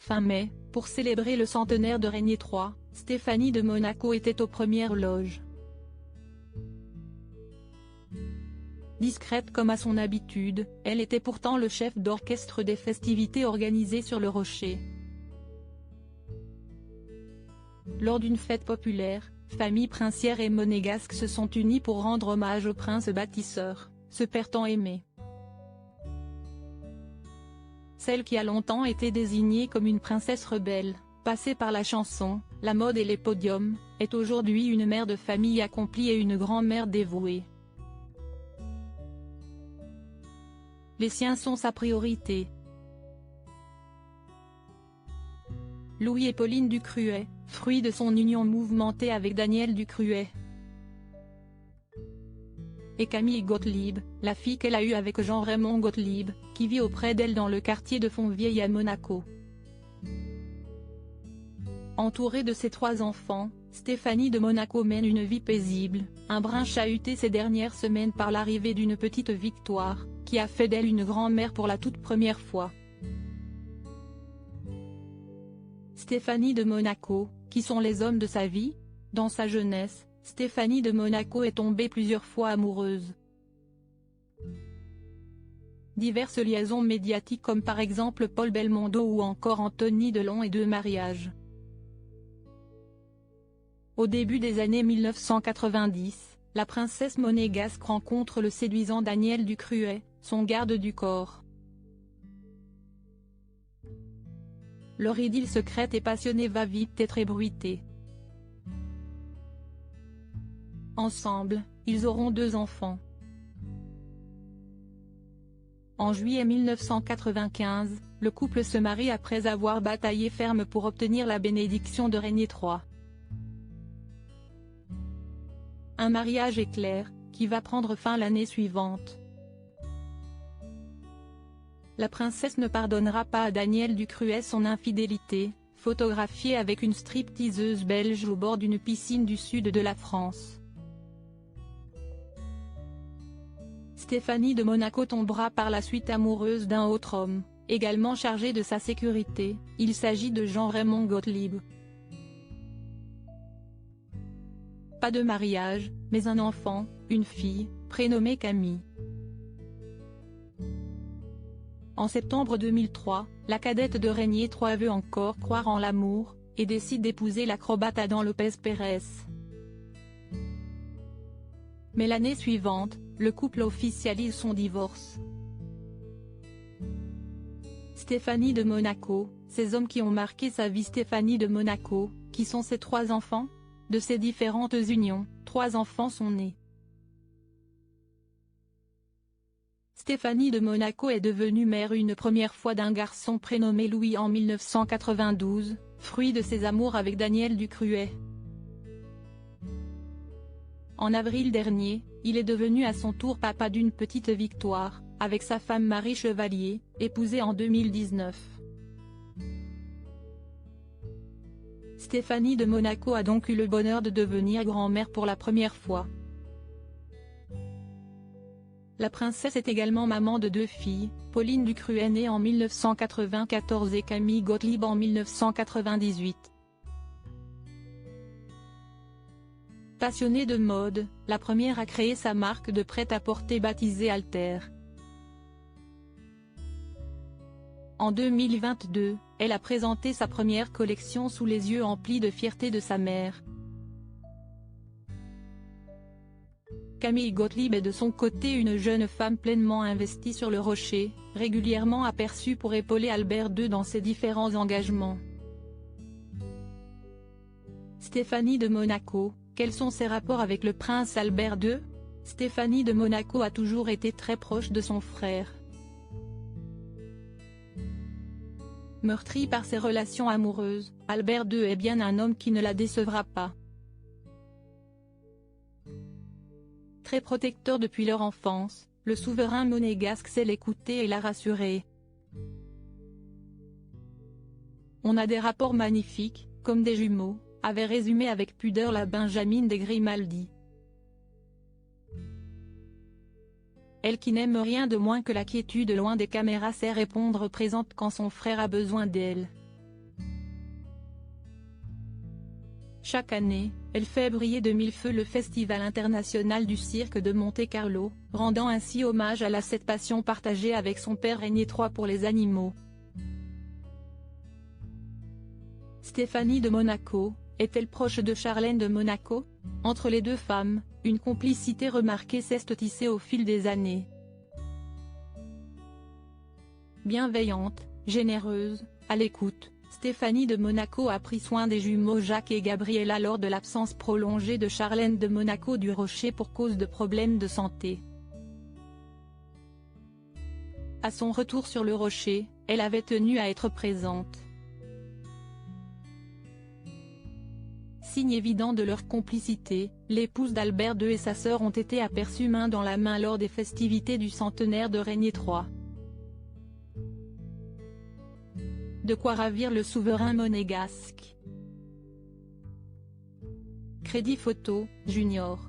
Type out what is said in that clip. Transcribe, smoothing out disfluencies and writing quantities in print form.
fin mai, pour célébrer le centenaire de Régnier III, Stéphanie de Monaco était aux premières loges. Discrète comme à son habitude, elle était pourtant le chef d'orchestre des festivités organisées sur le Rocher. Lors d'une fête populaire, famille princière et monégasque se sont unies pour rendre hommage au prince bâtisseur, ce père tant aimé. Celle qui a longtemps été désignée comme une princesse rebelle, passée par la chanson, la mode et les podiums, est aujourd'hui une mère de famille accomplie et une grand-mère dévouée. Les siens sont sa priorité. Louis et Pauline Ducruet, fruit de son union mouvementée avec Daniel Ducruet. Et Camille Gottlieb, la fille qu'elle a eue avec Jean-Raymond Gottlieb, qui vit auprès d'elle dans le quartier de Fontvieille à Monaco. Entourée de ses 3 enfants, Stéphanie de Monaco mène une vie paisible, un brin chahutée ces dernières semaines par l'arrivée d'une petite Victoire, qui a fait d'elle une grand-mère pour la toute première fois. Stéphanie de Monaco, qui sont les hommes de sa vie? Dans sa jeunesse, Stéphanie de Monaco est tombée plusieurs fois amoureuse. Diverses liaisons médiatiques comme par exemple Paul Belmondo ou encore Anthony Delon et 2 mariages. Au début des années 1990, la princesse monégasque rencontre le séduisant Daniel Ducruet, son garde du corps. Leur idylle secrète et passionnée va vite être ébruitée. Ensemble, ils auront 2 enfants. En juillet 1995, le couple se marie après avoir bataillé ferme pour obtenir la bénédiction de Régnier III. Un mariage éclair, qui va prendre fin l'année suivante. La princesse ne pardonnera pas à Daniel Ducruet son infidélité, photographiée avec une stripteaseuse belge au bord d'une piscine du sud de la France. Stéphanie de Monaco tombera par la suite amoureuse d'un autre homme, également chargé de sa sécurité, il s'agit de Jean-Raymond Gottlieb. Pas de mariage, mais un enfant, une fille, prénommée Camille. En septembre 2003, la cadette de Régnier III veut encore croire en l'amour, et décide d'épouser l'acrobate Adam Lopez Pérez. Mais l'année suivante, le couple officialise son divorce. Stéphanie de Monaco, ces hommes qui ont marqué sa vie. Stéphanie de Monaco, qui sont ses 3 enfants? De ces différentes unions, 3 enfants sont nés. Stéphanie de Monaco est devenue mère une première fois d'un garçon prénommé Louis en 1992, fruit de ses amours avec Daniel Ducruet. En avril dernier, il est devenu à son tour papa d'une petite Victoire, avec sa femme Marie Chevalier, épousée en 2019. Stéphanie de Monaco a donc eu le bonheur de devenir grand-mère pour la première fois. La princesse est également maman de 2 filles, Pauline Ducruet née en 1994 et Camille Gottlieb en 1998. Passionnée de mode, la première a créé sa marque de prêt-à-porter baptisée Alter. En 2022, elle a présenté sa première collection sous les yeux emplis de fierté de sa mère. Camille Gottlieb est de son côté une jeune femme pleinement investie sur le Rocher, régulièrement aperçue pour épauler Albert II dans ses différents engagements. Stéphanie de Monaco, quels sont ses rapports avec le prince Albert II? Stéphanie de Monaco a toujours été très proche de son frère. Meurtri par ses relations amoureuses, Albert II est bien un homme qui ne la décevra pas. Très protecteur depuis leur enfance, le souverain monégasque sait l'écouter et la rassurer. On a des rapports magnifiques, comme des jumeaux, avait résumé avec pudeur la Benjamine de Grimaldi. Elle qui n'aime rien de moins que la quiétude loin des caméras sait répondre présente quand son frère a besoin d'elle. Chaque année, elle fait briller de mille feux le Festival international du cirque de Monte-Carlo, rendant ainsi hommage à cette passion partagée avec son père Régnier III pour les animaux. Stéphanie de Monaco, est-elle proche de Charlène de Monaco? Entre les deux femmes, une complicité remarquée s'est tissée au fil des années. Bienveillante, généreuse, à l'écoute, Stéphanie de Monaco a pris soin des jumeaux Jacques et Gabriella lors de l'absence prolongée de Charlène de Monaco du Rocher pour cause de problèmes de santé. À son retour sur le Rocher, elle avait tenu à être présente. Signe évident de leur complicité, l'épouse d'Albert II et sa sœur ont été aperçues main dans la main lors des festivités du centenaire de Régnier III. De quoi ravir le souverain monégasque. Crédit Photo, Junior.